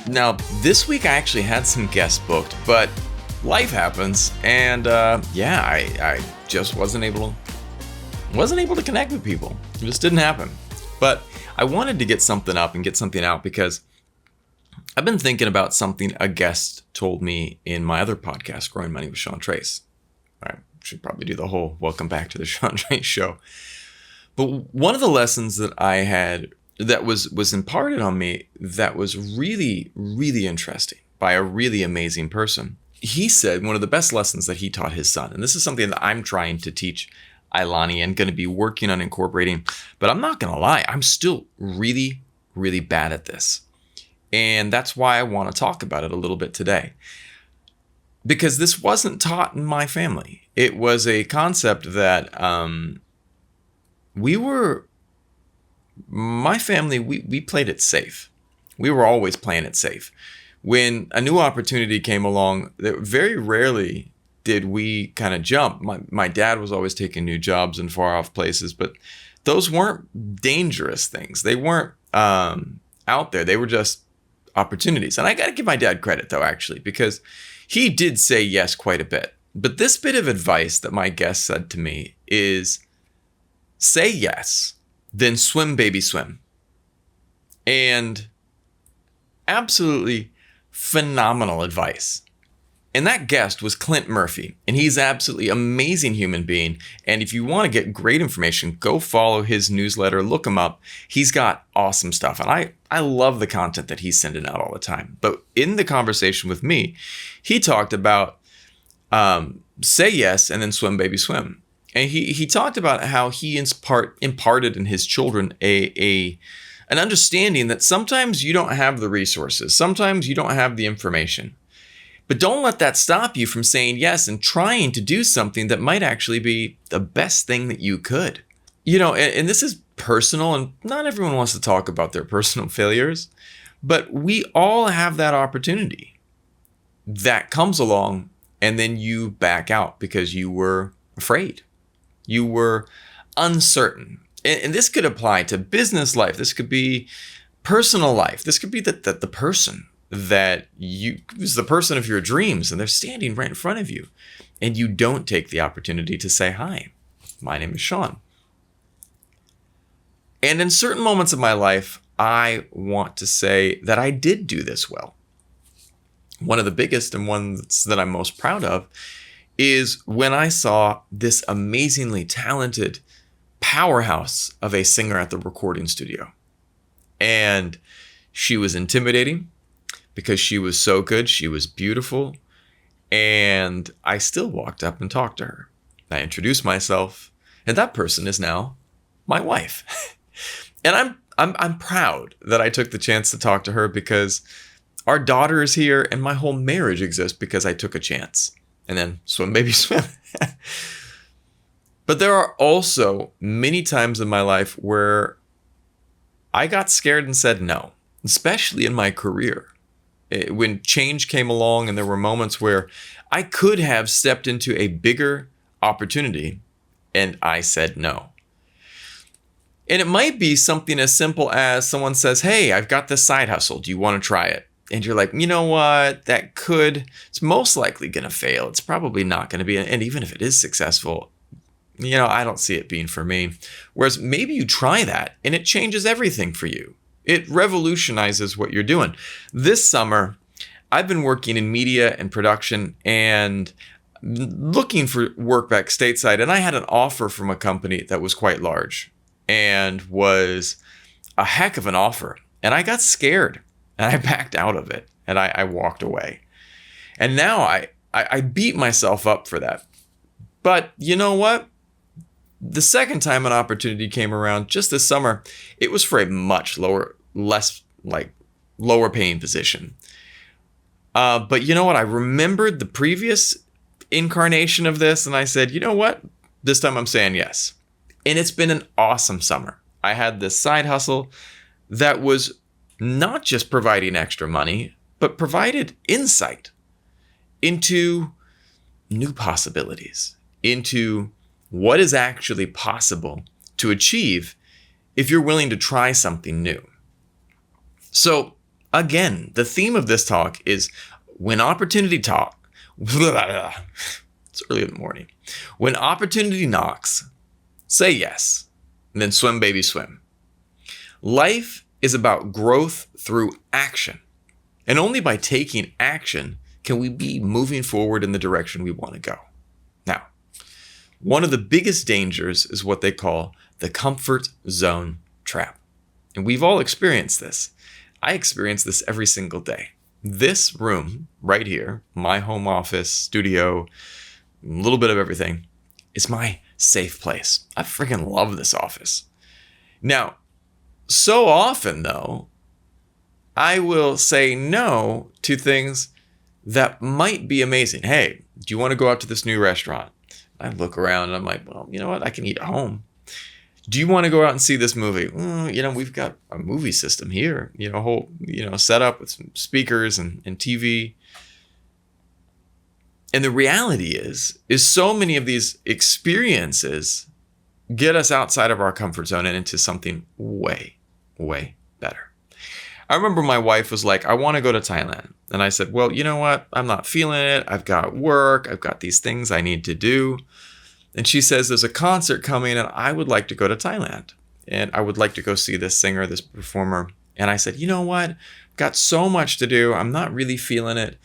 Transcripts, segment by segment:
Now, this week I actually had some guests booked, but life happens, and I just wasn't able to connect with people. It just didn't happen. But I wanted to get something up and get something out because I've been thinking about something a guest told me in my other podcast, Growing Money with Sean Trace. I should probably do the whole welcome back to the Sean Trace show. But one of the lessons that I had that was imparted on me that was really, really interesting by a really amazing person. He said one of the best lessons that he taught his son, and this is something that I'm trying to teach Ailani and going to be working on incorporating, but I'm not going to lie, I'm still really, really bad at this. And that's why I want to talk about it a little bit today. Because this wasn't taught in my family. It was a concept that my family, we played it safe. We were always playing it safe. When a new opportunity came along, very rarely did we kind of jump. My dad was always taking new jobs in far off places, but those weren't dangerous things. They weren't out there. They were just opportunities. And I got to give my dad credit, though, actually, because he did say yes quite a bit. But this bit of advice that my guest said to me is say yes, then swim, baby, swim. And absolutely phenomenal advice. And that guest was Clint Murphy. And he's absolutely amazing human being. And if you want to get great information, go follow his newsletter, look him up. He's got awesome stuff. And I love the content that he's sending out all the time. But in the conversation with me, he talked about say yes and then swim, baby, swim. And he talked about how he imparted in his children an understanding that sometimes you don't have the resources. Sometimes you don't have the information. But don't let that stop you from saying yes and trying to do something that might actually be the best thing that you could. You know, and this is personal, and not everyone wants to talk about their personal failures, but we all have that opportunity that comes along and then you back out because you were afraid. You were uncertain. And this could apply to business life. This could be personal life. This could be the person that is the person of your dreams, and they're standing right in front of you. And you don't take the opportunity to say, hi, my name is Sean. And in certain moments of my life, I want to say that I did do this well. One of the biggest and ones that I'm most proud of is when I saw this amazingly talented powerhouse of a singer at the recording studio. And she was intimidating because she was so good. She was beautiful. And I still walked up and talked to her. I introduced myself, and that person is now my wife. And I'm proud that I took the chance to talk to her because our daughter is here and my whole marriage exists because I took a chance. And then swim, baby, swim. But there are also many times in my life where I got scared and said no, especially in my career. When change came along and there were moments where I could have stepped into a bigger opportunity and I said no. And it might be something as simple as someone says, hey, I've got this side hustle. Do you want to try it? And you're like, you know what, it's most likely going to fail. It's probably not going to be. And even if it is successful, I don't see it being for me. Whereas maybe you try that and it changes everything for you. It revolutionizes what you're doing. This summer, I've been working in media and production and looking for work back stateside. And I had an offer from a company that was quite large and was a heck of an offer. And I got scared. And I backed out of it and I walked away. And now I beat myself up for that. But you know what? The second time an opportunity came around just this summer, it was for a much lower paying position. But you know what? I remembered the previous incarnation of this and I said, you know what? This time I'm saying yes. And it's been an awesome summer. I had this side hustle that was not just providing extra money, but provided insight into new possibilities, into what is actually possible to achieve if you're willing to try something new. So Again, the theme of this talk is when opportunity talk. It's early in the morning. When opportunity knocks, say yes, and then swim, baby, swim. Life is about growth through action. And only by taking action can we be moving forward in the direction we want to go. Now, one of the biggest dangers is what they call the comfort zone trap. And we've all experienced this. I experience this every single day. This room right here, my home office, studio, a little bit of everything, is my safe place. I freaking love this office. Now, so often though, I will say no to things that might be amazing. Hey, do you want to go out to this new restaurant? I look around and I'm like, well, you know what? I can eat at home. Do you want to go out and see this movie? We've got a movie system here, whole, setup with some speakers and TV. And the reality is so many of these experiences get us outside of our comfort zone and into something way, way better. I remember my wife was like, I want to go to Thailand. And I said, well, you know what? I'm not feeling it. I've got work. I've got these things I need to do. And she says, there's a concert coming and I would like to go to Thailand. And I would like to go see this singer, this performer. And I said, you know what? I've got so much to do. I'm not really feeling it.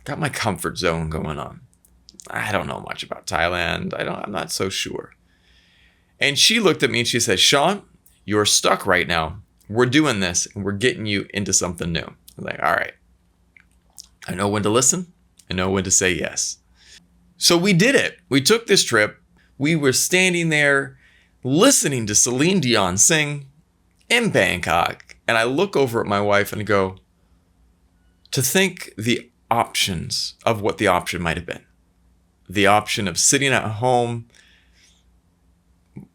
Got my comfort zone going on. I don't know much about Thailand. I'm not so sure. And she looked at me and she said, Sean, you're stuck right now. We're doing this and we're getting you into something new. I'm like, all right. I know when to listen. I know when to say yes. So we did it. We took this trip. We were standing there listening to Celine Dion sing in Bangkok. And I look over at my wife and go, to think the options of what the option might have been. The option of sitting at home,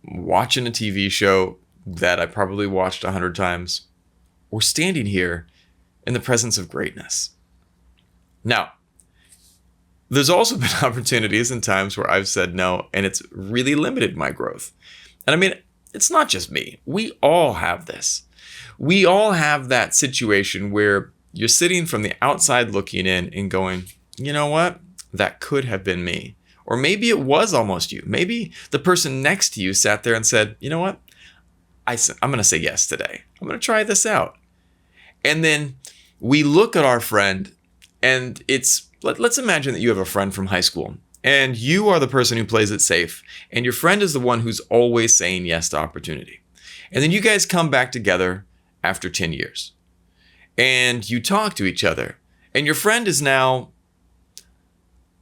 watching a TV show that I probably watched 100 times, or standing here in the presence of greatness. Now, there's also been opportunities and times where I've said no, and it's really limited my growth. And I mean, it's not just me. We all have this. We all have that situation where you're sitting from the outside looking in and going, you know what? That could have been me. Or maybe it was almost you. Maybe the person next to you sat there and said, you know what? I'm going to say yes today. I'm going to try this out. And then we look at our friend and let's imagine that you have a friend from high school and you are the person who plays it safe and your friend is the one who's always saying yes to opportunity. And then you guys come back together after 10 years and you talk to each other and your friend is now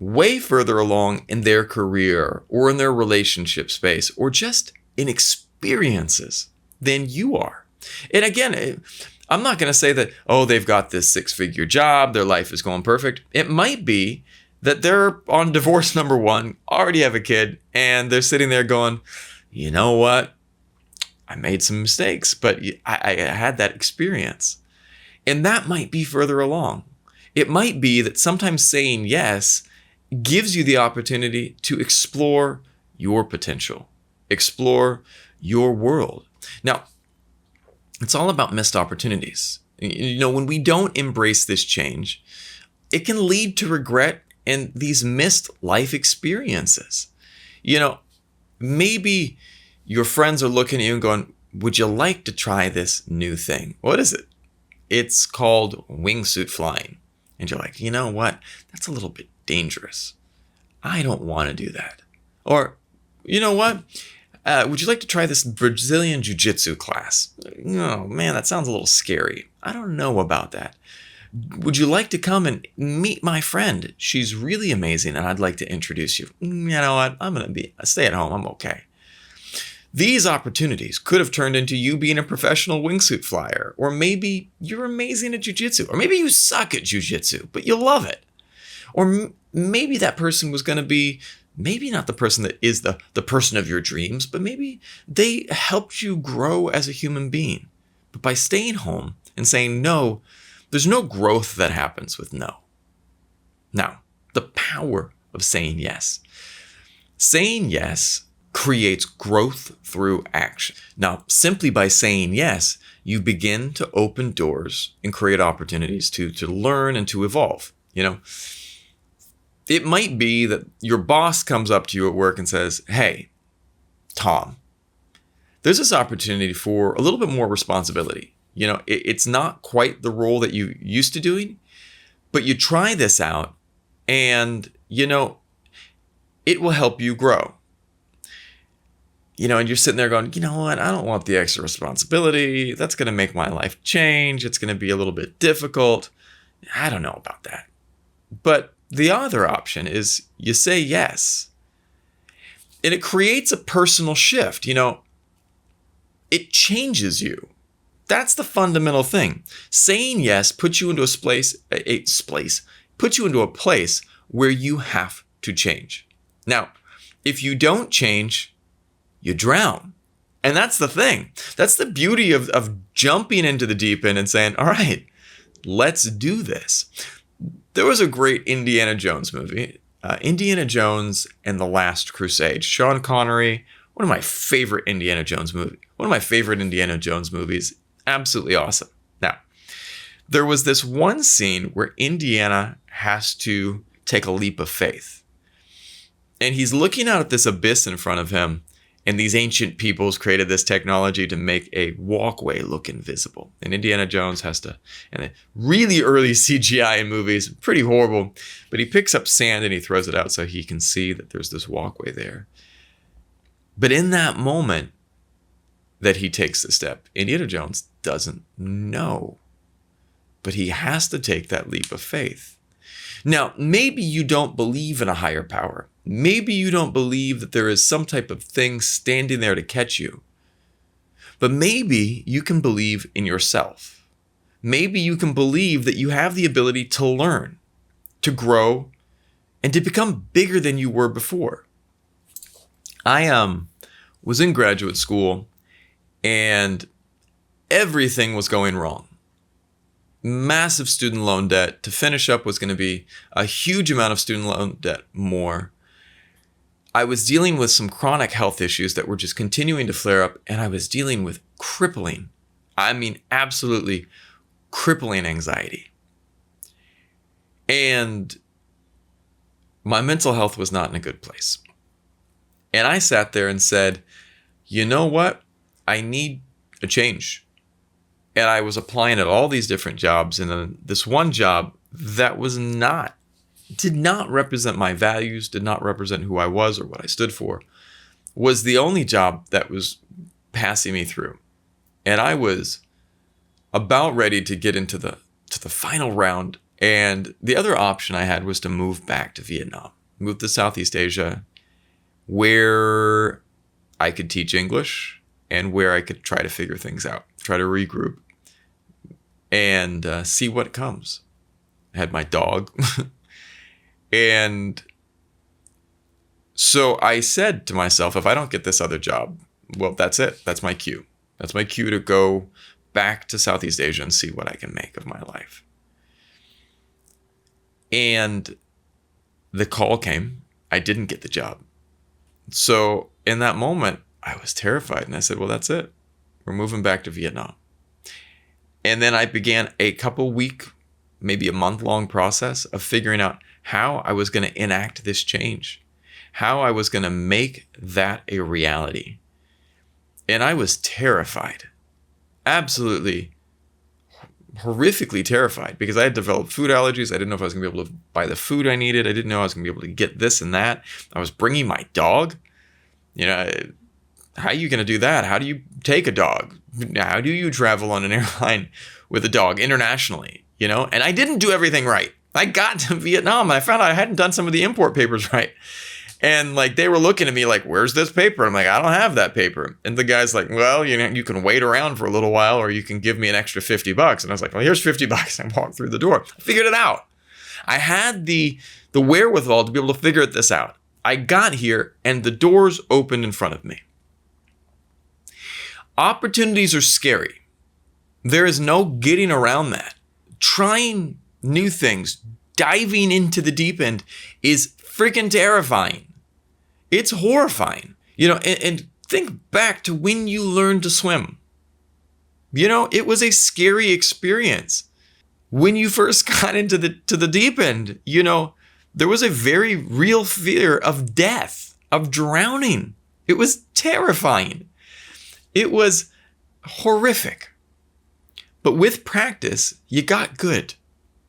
way further along in their career or in their relationship space or just in experiences than you are. And again, I'm not going to say that, they've got this 6-figure job, their life is going perfect. It might be that they're on divorce number 1, already have a kid, and they're sitting there going, you know what? I made some mistakes, but I had that experience. And that might be further along. It might be that sometimes saying yes gives you the opportunity to explore your potential, explore your world. Now, it's all about missed opportunities. When we don't embrace this change, it can lead to regret and these missed life experiences. Maybe your friends are looking at you and going, would you like to try this new thing? What is it? It's called wingsuit flying. And you're like, you know what? That's a little bit dangerous. I don't want to do that. Or, you know what? Would you like to try this Brazilian jiu-jitsu class? Oh, man, that sounds a little scary. I don't know about that. Would you like to come and meet my friend? She's really amazing, and I'd like to introduce you. You know what? I'm going to stay at home. I'm okay. These opportunities could have turned into you being a professional wingsuit flyer, or maybe you're amazing at jiu-jitsu, or maybe you suck at jiu-jitsu, but you love it. Or maybe that person was going to be maybe not the person that is the person of your dreams, but maybe they helped you grow as a human being. But by staying home and saying no, there's no growth that happens with no. Now, the power of saying yes. Saying yes creates growth through action. Now, simply by saying yes, you begin to open doors and create opportunities to learn and to evolve. It might be that your boss comes up to you at work and says, "Hey, Tom, there's this opportunity for a little bit more responsibility. It's not quite the role that you used to doing, but you try this out and, it will help you grow." And you're sitting there going, "You know what? I don't want the extra responsibility. That's going to make my life change. It's going to be a little bit difficult. I don't know about that." But the other option is you say yes. And it creates a personal shift. It changes you. That's the fundamental thing. Saying yes puts you into puts you into a place where you have to change. Now, if you don't change, you drown. And that's the thing. That's the beauty of jumping into the deep end and saying, "All right, let's do this." There was a great Indiana Jones movie, Indiana Jones and the Last Crusade. Sean Connery, one of my favorite Indiana Jones movies. Absolutely awesome. Now, there was this one scene where Indiana has to take a leap of faith. And he's looking out at this abyss in front of him. And these ancient peoples created this technology to make a walkway look invisible. And Indiana Jones has to, and really early CGI in movies, pretty horrible, but he picks up sand and he throws it out so he can see that there's this walkway there. But in that moment that he takes the step, Indiana Jones doesn't know, but he has to take that leap of faith. Now, maybe you don't believe in a higher power. Maybe you don't believe that there is some type of thing standing there to catch you. But maybe you can believe in yourself. Maybe you can believe that you have the ability to learn, to grow, and to become bigger than you were before. I was in graduate school and everything was going wrong. Massive student loan debt. To finish up was going to be a huge amount of student loan debt more. I was dealing with some chronic health issues that were just continuing to flare up, and I was dealing with absolutely crippling anxiety. And my mental health was not in a good place. And I sat there and said, "You know what? I need a change." And I was applying at all these different jobs, and then this one job that did not represent my values, did not represent who I was or what I stood for, was the only job that was passing me through. And I was about ready to get into the final round. And the other option I had was to move back to Vietnam, move to Southeast Asia, where I could teach English and where I could try to figure things out, try to regroup and see what comes. I had my dog. And so I said to myself, if I don't get this other job, well, that's it. That's my cue. That's my cue to go back to Southeast Asia and see what I can make of my life. And the call came. I didn't get the job. So in that moment, I was terrified. And I said, well, that's it. We're moving back to Vietnam. And then I began a couple week, maybe a month-long process of figuring out how I was going to enact this change, how I was going to make that a reality. And I was terrified, absolutely horrifically terrified, because I had developed food allergies. I didn't know if I was going to be able to buy the food I needed. I didn't know I was going to be able to get this and that. I was bringing my dog. How are you going to do that? How do you take a dog? How do you travel on an airline with a dog internationally? And I didn't do everything right. I got to Vietnam and I found out I hadn't done some of the import papers right. And they were looking at me like, where's this paper? I'm like, I don't have that paper. And the guy's like, well, you can wait around for a little while, or you can give me an extra $50. And I was like, well, here's $50. I walked through the door. I figured it out. I had the wherewithal to be able to figure this out. I got here and the doors opened in front of me. Opportunities are scary. There is no getting around that. Trying new things, diving into the deep end is freaking terrifying. It's horrifying. And think back to when you learned to swim. It was a scary experience. When you first got into the deep end, there was a very real fear of death, of drowning. It was terrifying. It was horrific. But with practice, you got good.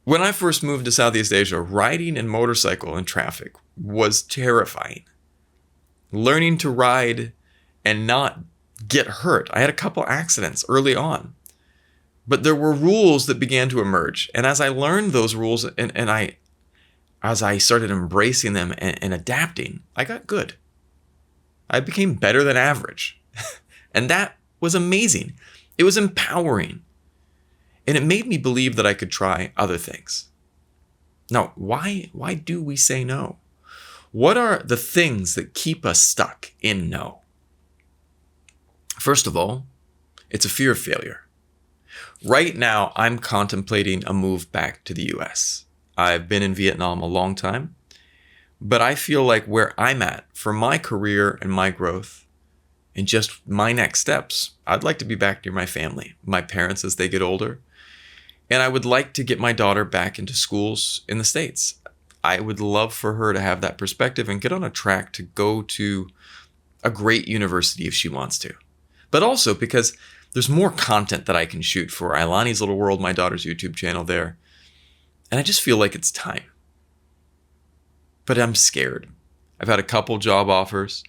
When I first moved to Southeast Asia, riding a motorcycle in traffic was terrifying. Learning to ride and not get hurt. I had a couple accidents early on. But there were rules that began to emerge. And as I learned those rules as I started embracing them and adapting, I got good. I became better than average. And that was amazing. It was empowering. And it made me believe that I could try other things. Now, why do we say no? What are the things that keep us stuck in no? First of all, it's a fear of failure. Right now, I'm contemplating a move back to the US. I've been in Vietnam a long time, but I feel like where I'm at for my career and my growth and just my next steps, I'd like to be back near my family, my parents as they get older. And I would like to get my daughter back into schools in the States. I would love for her to have that perspective and get on a track to go to a great university if she wants to. But also because there's more content that I can shoot for Ailani's Little World, my daughter's YouTube channel there. And I just feel like it's time. But I'm scared. I've had a couple job offers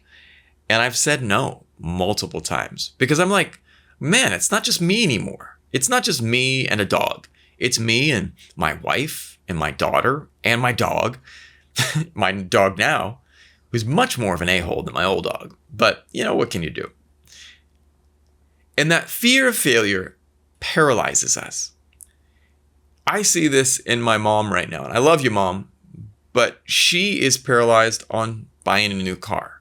and I've said no multiple times because I'm like, man, it's not just me anymore. It's not just me and a dog. It's me and my wife and my daughter and my dog. My dog now, who's much more of an a-hole than my old dog. But, what can you do? And that fear of failure paralyzes us. I see this in my mom right now. And I love you, Mom. But she is paralyzed on buying a new car.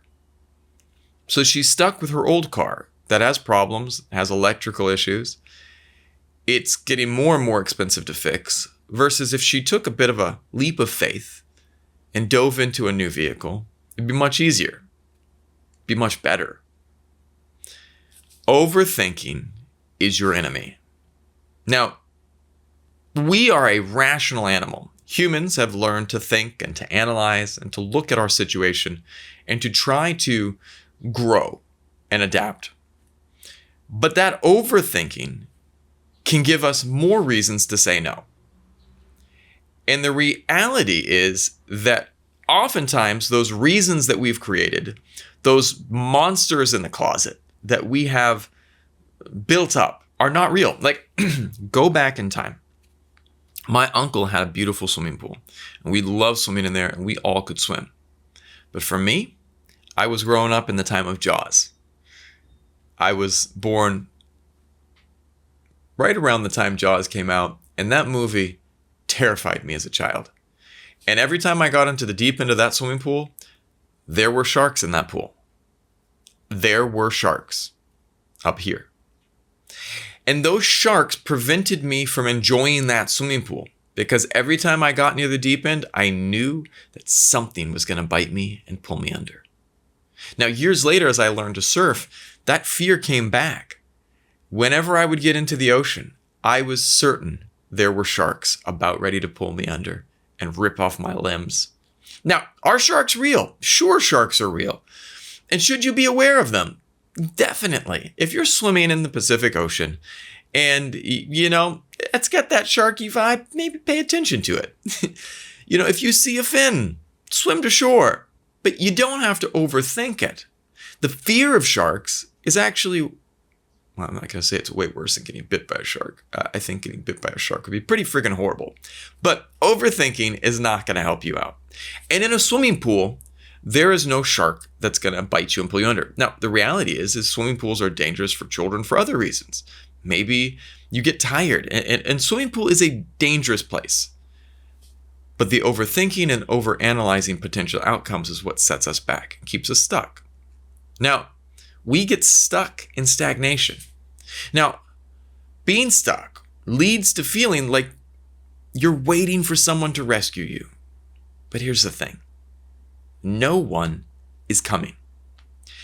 So she's stuck with her old car that has problems, has electrical issues. It's getting more and more expensive to fix. Versus if she took a bit of a leap of faith and dove into a new vehicle, it'd be much easier. Be much better. Overthinking is your enemy. Now, we are a rational animal. Humans have learned to think and to analyze and to look at our situation and to try to grow and adapt. But that overthinking can give us more reasons to say no. And the reality is that oftentimes those reasons that we've created, those monsters in the closet that we have built up are not real. Like, go back in time. My uncle had a beautiful swimming pool, and we loved swimming in there, and we all could swim. But for me, I was growing up in the time of Jaws. I was born right around the time Jaws came out, and that movie terrified me as a child. And every time I got into the deep end of that swimming pool, there were sharks in that pool. There were sharks up here. And those sharks prevented me from enjoying that swimming pool because every time I got near the deep end, I knew that something was going to bite me and pull me under. Now, years later, as I learned to surf, that fear came back. Whenever I would get into the ocean, I was certain there were sharks about ready to pull me under and rip off my limbs. Now, are sharks real? Sure, sharks are real. And should you be aware of them? Definitely. If you're swimming in the Pacific Ocean and, it's got that sharky vibe, maybe pay attention to it. If you see a fin, swim to shore. But you don't have to overthink it. The fear of sharks is actually, well, I'm not going to say it's way worse than getting bit by a shark. I think getting bit by a shark would be pretty freaking horrible. But overthinking is not going to help you out. And in a swimming pool, there is no shark that's going to bite you and pull you under. Now, the reality is swimming pools are dangerous for children for other reasons. Maybe you get tired, and swimming pool is a dangerous place. But the overthinking and overanalyzing potential outcomes is what sets us back and keeps us stuck. Now, we get stuck in stagnation. Now, being stuck leads to feeling like you're waiting for someone to rescue you. But here's the thing. No one is coming.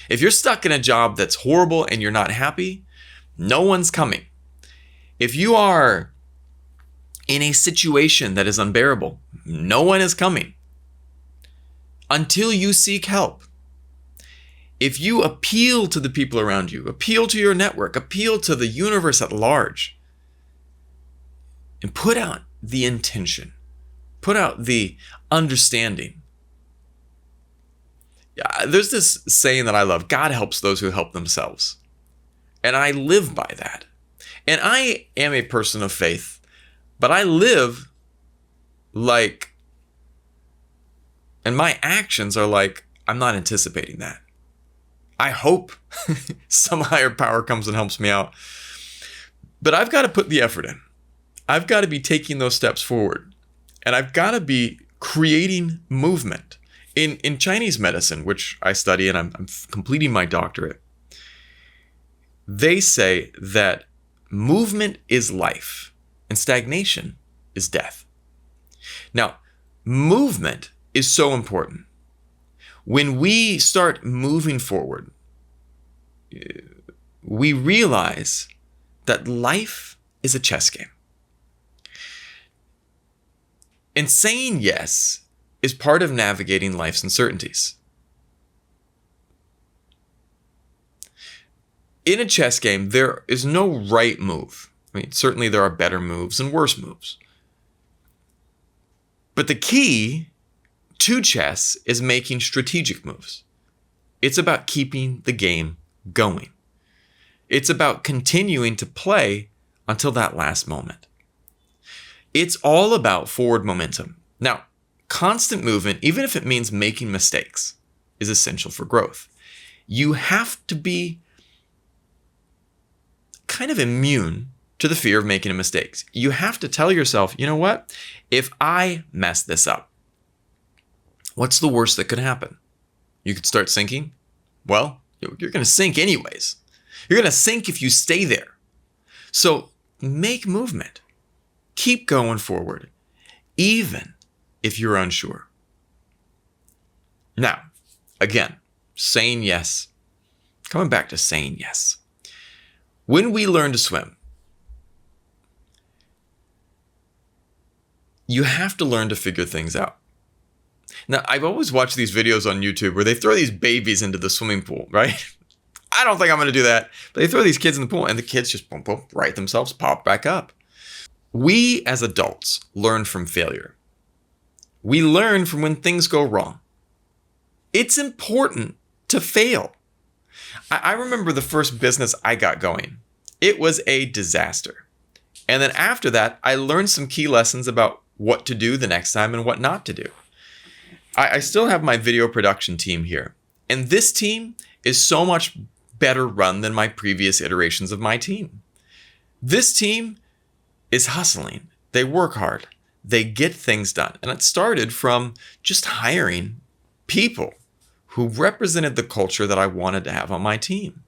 If you're stuck in a job that's horrible and you're not happy, no one's coming. If you are in a situation that is unbearable, no one is coming until you seek help. If you appeal to the people around you, appeal to your network, appeal to the universe at large, and put out the intention, put out the understanding. There's this saying that I love: God helps those who help themselves. And I live by that. And I am a person of faith, but I live like, and my actions are like, I'm not anticipating that. I hope some higher power comes and helps me out. But I've got to put the effort in. I've got to be taking those steps forward. And I've got to be creating movement. In Chinese medicine, which I study and I'm completing my doctorate, they say that movement is life and stagnation is death. Now, movement is so important. When we start moving forward, we realize that life is a chess game. And saying yes is part of navigating life's uncertainties. In a chess game, there is no right move. I mean, certainly there are better moves and worse moves. But the key to chess is making strategic moves. It's about keeping the game going. It's about continuing to play until that last moment. It's all about forward momentum. Now, constant movement, even if it means making mistakes, is essential for growth. You have to be kind of immune to the fear of making mistakes. You have to tell yourself, you know what? If I mess this up, what's the worst that could happen? You could start sinking. Well, you're going to sink anyways. You're going to sink if you stay there. So make movement. Keep going forward, even if you're unsure. Now, again, saying yes. Coming back to saying yes. When we learn to swim, you have to learn to figure things out. Now, I've always watched these videos on YouTube where they throw these babies into the swimming pool, right? I don't think I'm going to do that. But they throw these kids in the pool and the kids just boom, boom, right themselves, pop back up. We as adults learn from failure. We learn from when things go wrong. It's important to fail. I remember the first business I got going. It was a disaster. And then after that, I learned some key lessons about what to do the next time and what not to do. I still have my video production team here. And this team is so much better run than my previous iterations of my team. This team is hustling. They work hard. They get things done. And it started from just hiring people who represented the culture that I wanted to have on my team.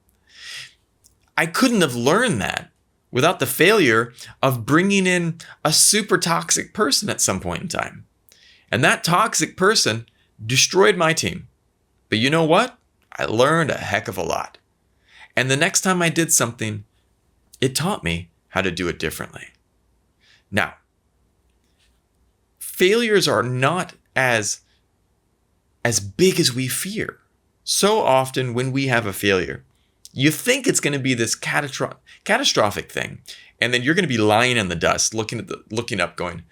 I couldn't have learned that without the failure of bringing in a super toxic person at some point in time. And that toxic person destroyed my team. But you know what? I learned a heck of a lot. And the next time I did something, it taught me how to do it differently. Now, failures are not as big as we fear. So often when we have a failure, you think it's going to be this catastrophic thing. And then you're going to be lying in the dust, looking up going,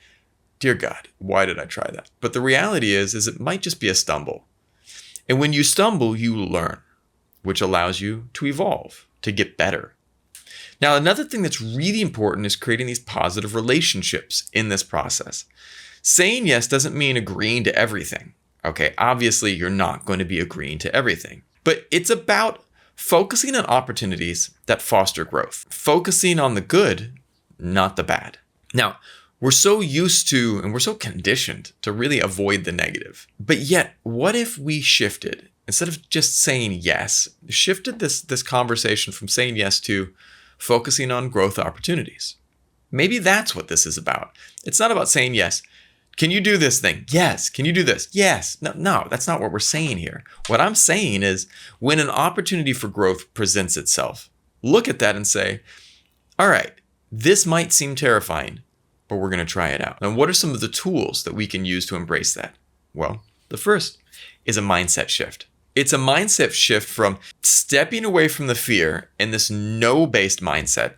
dear God, why did I try that? But the reality is it might just be a stumble. And when you stumble, you learn, which allows you to evolve, to get better. Now, another thing that's really important is creating these positive relationships in this process. Saying yes doesn't mean agreeing to everything. Okay, obviously you're not going to be agreeing to everything, but it's about focusing on opportunities that foster growth, focusing on the good, not the bad. Now, we're so used to and we're so conditioned to really avoid the negative. But yet, what if we shifted, instead of just saying yes, shifted this conversation from saying yes to focusing on growth opportunities? Maybe that's what this is about. It's not about saying yes Can you do this thing? Yes. Can you do this? Yes. No, that's not what we're saying here. What I'm saying is when an opportunity for growth presents itself, look at that and say, all right, this might seem terrifying, but we're going to try it out. And what are some of the tools that we can use to embrace that? Well, the first is a mindset shift. It's a mindset shift from stepping away from the fear and this no-based mindset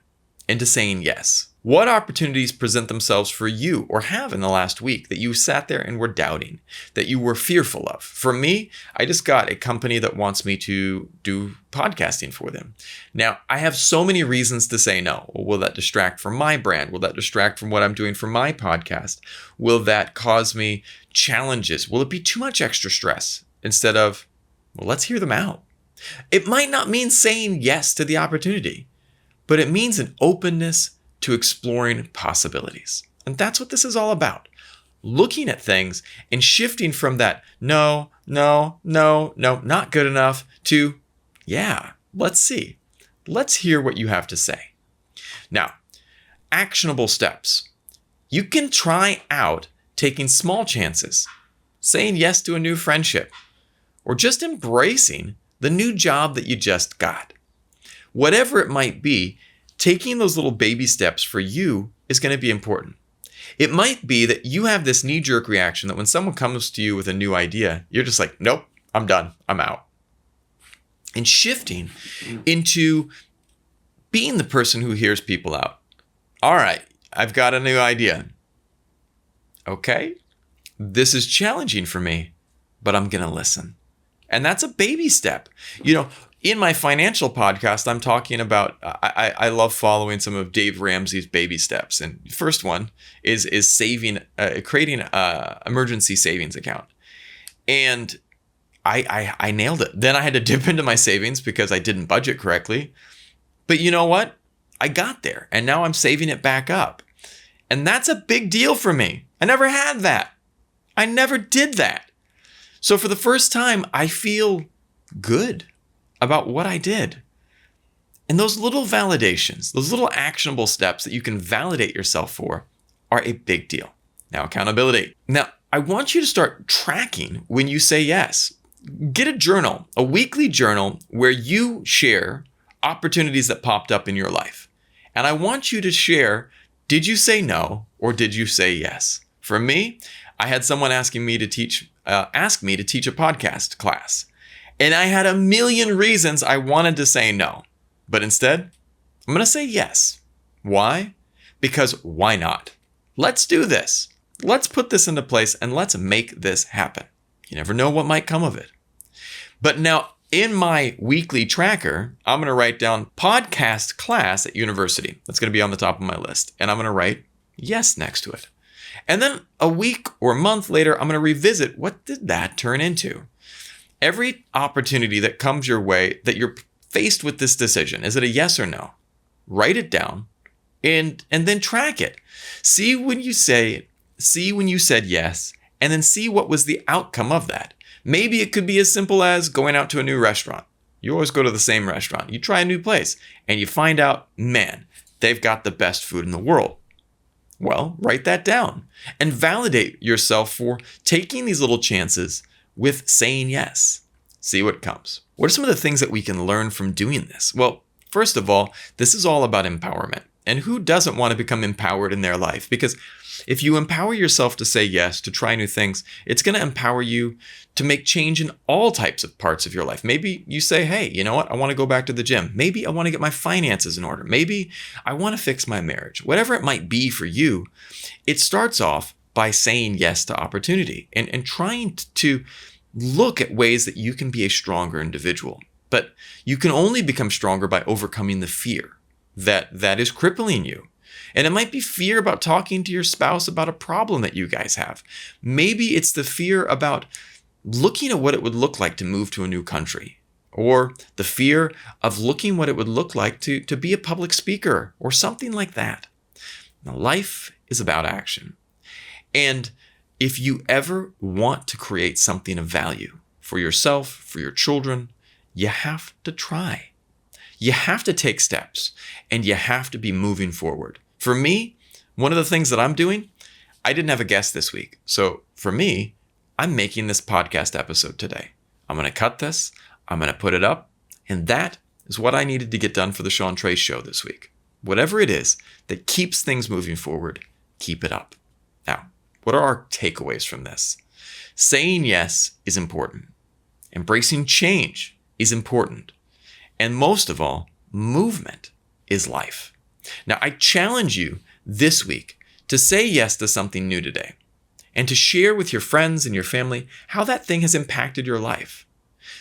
into saying yes. What opportunities present themselves for you or have in the last week that you sat there and were doubting, that you were fearful of? For me, I just got a company that wants me to do podcasting for them. Now, I have so many reasons to say no. Will that distract from my brand? Will that distract from what I'm doing for my podcast? Will that cause me challenges? Will it be too much extra stress instead of, well, let's hear them out? It might not mean saying yes to the opportunity, but it means an openness to exploring possibilities. And that's what this is all about. Looking at things and shifting from that no, not good enough to, yeah, let's see. Let's hear what you have to say. Now, actionable steps. You can try out taking small chances, saying yes to a new friendship, or just embracing the new job that you just got. Whatever it might be, taking those little baby steps for you is going to be important. It might be that you have this knee-jerk reaction that when someone comes to you with a new idea, you're just like, nope, I'm done, I'm out. And shifting into being the person who hears people out. All right, I've got a new idea. Okay, this is challenging for me, but I'm going to listen. And that's a baby step. In my financial podcast, I'm talking about, I love following some of Dave Ramsey's baby steps. And the first one is creating an emergency savings account. And I nailed it. Then I had to dip into my savings because I didn't budget correctly. But you know what? I got there and now I'm saving it back up. And that's a big deal for me. I never had that. I never did that. So for the first time, I feel good about what I did. And those little validations, those little actionable steps that you can validate yourself for are a big deal. Now, accountability. Now, I want you to start tracking when you say yes. Get a journal, a weekly journal where you share opportunities that popped up in your life. And I want you to share, did you say no or did you say yes? For me, I had someone ask me to teach a podcast class. And I had a million reasons I wanted to say no. But instead, I'm going to say yes. Why? Because why not? Let's do this. Let's put this into place and let's make this happen. You never know what might come of it. But now in my weekly tracker, I'm going to write down podcast class at university. That's going to be on the top of my list. And I'm going to write yes next to it. And then a week or a month later, I'm going to revisit what did that turn into? Every opportunity that comes your way that you're faced with this decision, is it a yes or no? Write it down and then track it. See when you said yes, and then see what was the outcome of that. Maybe it could be as simple as going out to a new restaurant. You always go to the same restaurant. You try a new place and you find out, man, they've got the best food in the world. Well, write that down and validate yourself for taking these little chances with saying yes. See what comes. What are some of the things that we can learn from doing this? Well, first of all, this is all about empowerment. And who doesn't want to become empowered in their life? Because if you empower yourself to say yes, to try new things, it's going to empower you to make change in all types of parts of your life. Maybe you say, hey, you know what? I want to go back to the gym. Maybe I want to get my finances in order. Maybe I want to fix my marriage. Whatever it might be for you, it starts off by saying yes to opportunity and trying to look at ways that you can be a stronger individual. But you can only become stronger by overcoming the fear that is crippling you. And it might be fear about talking to your spouse about a problem that you guys have. Maybe it's the fear about looking at what it would look like to move to a new country, or the fear of looking what it would look like to be a public speaker or something like that. Now, life is about action. And if you ever want to create something of value for yourself, for your children, you have to try. You have to take steps and you have to be moving forward. For me, one of the things that I'm doing, I didn't have a guest this week. So for me, I'm making this podcast episode today. I'm going to cut this. I'm going to put it up. And that is what I needed to get done for the Sean Trey Show this week. Whatever it is that keeps things moving forward, keep it up. Now, what are our takeaways from this? Saying yes is important. Embracing change is important. And most of all, movement is life. Now, I challenge you this week to say yes to something new today and to share with your friends and your family how that thing has impacted your life.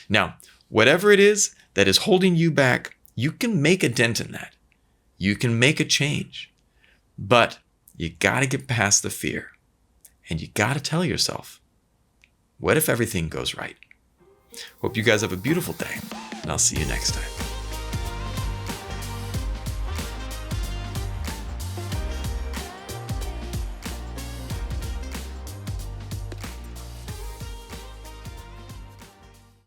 Now, whatever it is that is holding you back, you can make a dent in that. You can make a change. But you got to get past the fear. And you got to tell yourself, what if everything goes right? Hope you guys have a beautiful day, and I'll see you next time.